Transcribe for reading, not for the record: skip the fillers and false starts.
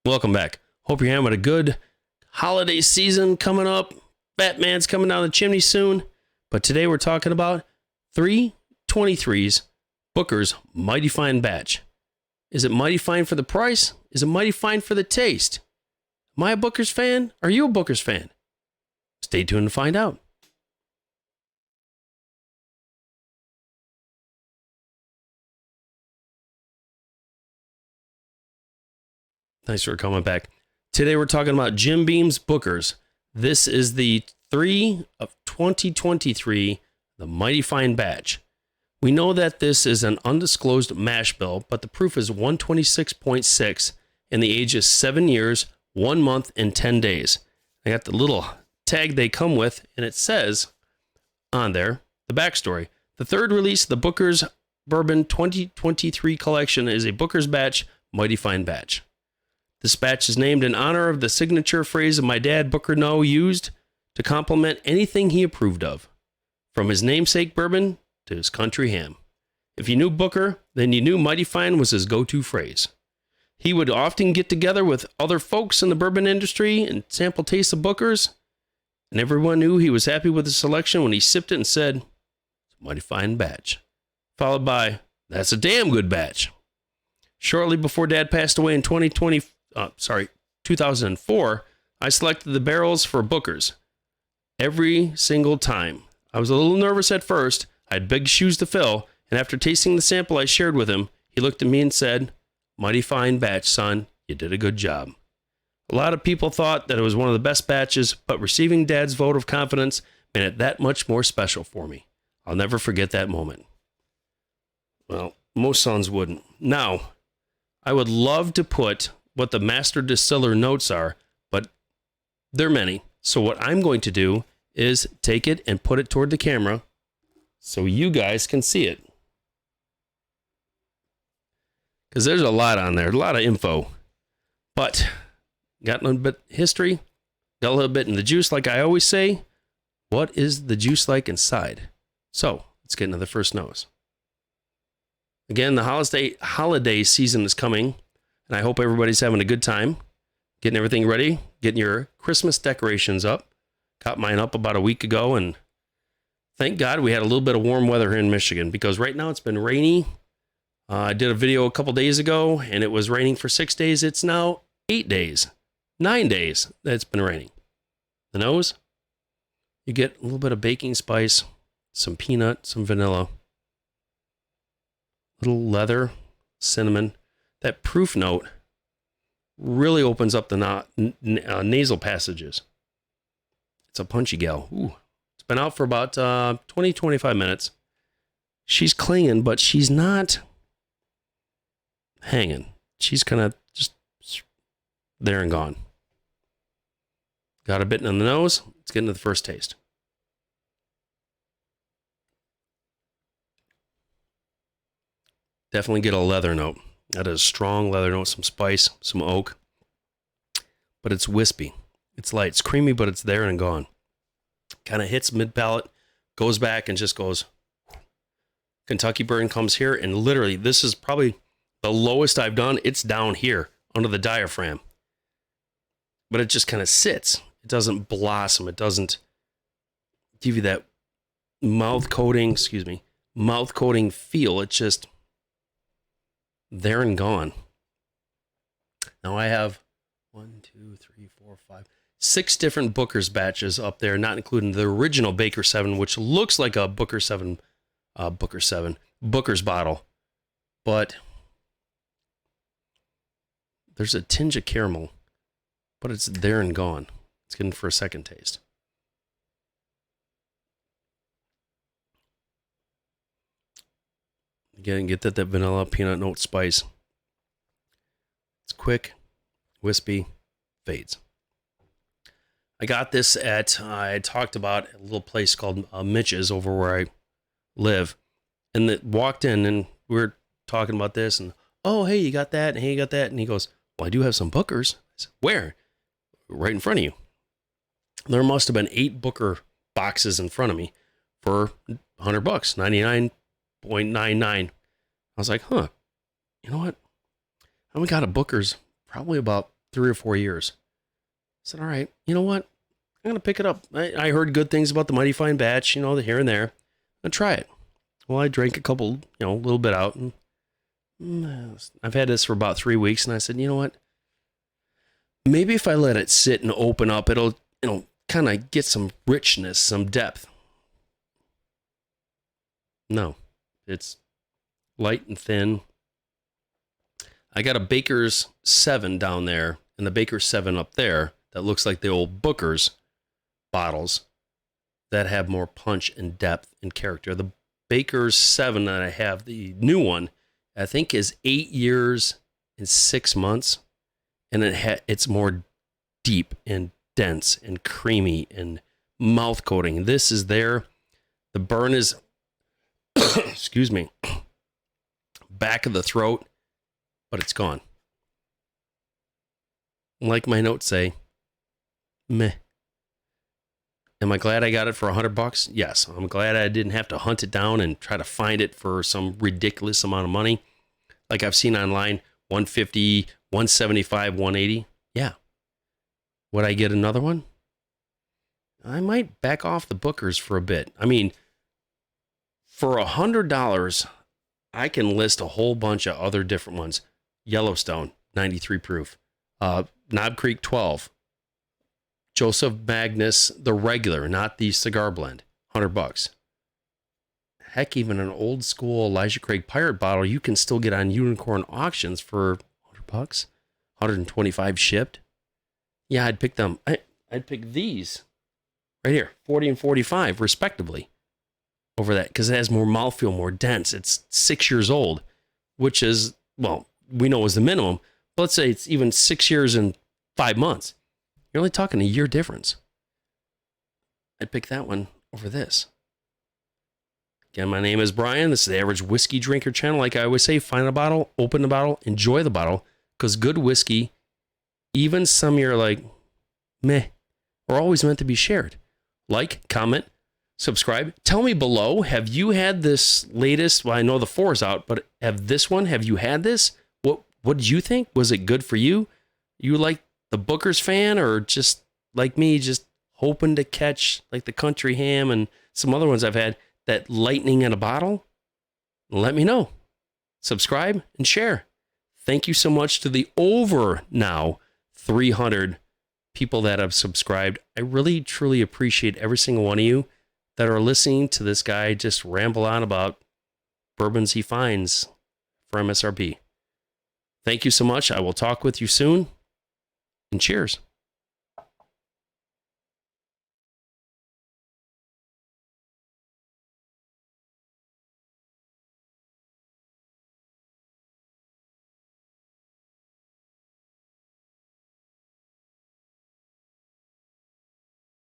Welcome back. Hope you're having a good holiday season coming up. Batman's coming down the chimney soon. But today we're talking about 323's Booker's Mighty Fine Batch. Is it mighty fine for the price? Is it mighty fine for the taste? Am I a Booker's fan? Are you a Booker's fan? Stay tuned to find out. Thanks for coming back. Today we're talking about Jim Beam's Booker's. This is the 3 of 2023, the Mighty Fine Batch. We know that this is an undisclosed mash bill, but the proof is 126.6 and the age is 7 years, 1 month, and 10 days. I got the little tag they come with, and it says on there, the backstory. The third release of the Booker's Bourbon 2023 collection is a Booker's Batch, Mighty Fine Batch. This batch is named in honor of the signature phrase of my dad, Booker No, used to compliment anything he approved of, from his namesake bourbon to his country ham. If you knew Booker, then you knew Mighty Fine was his go-to phrase. He would often get together with other folks in the bourbon industry and sample tastes of Booker's, and everyone knew he was happy with his selection when he sipped it and said, "It's a mighty fine batch," followed by, "That's a damn good batch." Shortly before Dad passed away in 2004, I selected the barrels for Booker's. Every single time. I was a little nervous at first. I had big shoes to fill, and after tasting the sample I shared with him, he looked at me and said, "Mighty fine batch, son. You did a good job." A lot of people thought that it was one of the best batches, but receiving Dad's vote of confidence made it that much more special for me. I'll never forget that moment. Well, most sons wouldn't. Now, I would love to put what the master distiller notes are, but they're many. So what I'm going to do is take it and put it toward the camera so you guys can see it. Because there's a lot on there, a lot of info. But got a little bit of history, got a little bit in the juice, like I always say. What is the juice like inside? So let's get into the first nose. Again, the holiday season is coming, and I hope everybody's having a good time, getting everything ready, getting your Christmas decorations up. Got mine up about a week ago, and thank God we had a little bit of warm weather here in Michigan, because right now it's been rainy. I did a video a couple days ago, and it was raining for 6 days. It's now 8 days, 9 days that it's been raining. The nose, you get a little bit of baking spice, some peanut, some vanilla, little leather, cinnamon. That proof note really opens up the nasal passages. It's a punchy gal. Ooh. It's been out for about 20, 25 minutes. She's clinging, but she's not hanging. She's kind of just there and gone. Got a bit in the nose. Let's get into the first taste. Definitely get a leather note. That is a strong leather note, some spice, some oak. But it's wispy. It's light. It's creamy, but it's there and gone. Kind of hits mid-palate, goes back and just goes. Kentucky Burn comes here, and literally, this is probably the lowest I've done. It's down here, under the diaphragm. But it just kind of sits. It doesn't blossom. It doesn't give you that mouth coating feel. It's just there and gone. Now I have 6 different Booker's batches up there, not including the original Baker 7, which looks like a Booker's bottle. But there's a tinge of caramel, but it's there and gone. It's good for a second taste. Again, get that vanilla peanut note spice. It's quick, wispy, fades. I got this at, I talked about a little place called Mitch's over where I live. And it walked in and we were talking about this and, "Oh, hey, you got that? And hey, you got that?" And he goes, "Well, I do have some Booker's." I said, "Where?" "Right in front of you." There must have been 8 Booker boxes in front of me for $100, 99.99. I was like, you know what? I haven't got a Booker's probably about 3 or 4 years. I said, all right, you know what? I'm going to pick it up. I heard good things about the Mighty Fine Batch, the here and there. I'm going to try it. Well, I drank a couple, a little bit out. And I've had this for about 3 weeks. And I said, you know what? Maybe if I let it sit and open up, it'll kind of get some richness, some depth. No, it's light and thin. I got a Baker's 7 down there and the Baker's 7 up there that looks like the old Booker's bottles that have more punch and depth and character. The Baker's 7 that I have, the new one, I think is 8 years and 6 months. And it's more deep and dense and creamy and mouth coating. This is there. The burn is, excuse me, back of the throat, but it's gone. Like my notes say, meh. Am I glad I got it for $100? Yes. I'm glad I didn't have to hunt it down and try to find it for some ridiculous amount of money. Like I've seen online, $150, $175, $180. Yeah. Would I get another one? I might back off the Booker's for a bit. I mean, for $100, I can list a whole bunch of other different ones. Yellowstone, 93 proof. Knob Creek 12. Joseph Magnus, the regular, not the cigar blend, $100. Heck, even an old school Elijah Craig Pirate bottle you can still get on unicorn auctions for $100, 125 shipped. Yeah, I'd pick them. I'd pick these right here, 40 and 45 respectively, over that because it has more mouthfeel, more dense. It's 6 years old, which is, well, we know is the minimum. But let's say it's even 6 years and 5 months. You're only talking a year difference. I'd pick that one over this. Again, my name is Brian. This is the Average Whiskey Drinker channel. Like I always say, find a bottle, open the bottle, enjoy the bottle, because good whiskey, even some you're like, meh, are always meant to be shared. Like, comment, subscribe. Tell me below, have you had this latest, well, I know the 4 is out, but have you had this? What did you think? Was it good for you? You like the Booker's fan, or just like me, just hoping to catch like the Country Ham and some other ones I've had, that lightning in a bottle? Let me know. Subscribe and share. Thank you so much to the over now 300 people that have subscribed. I really, truly appreciate every single one of you that are listening to this guy just ramble on about bourbons he finds for MSRP. Thank you so much. I will talk with you soon. And cheers.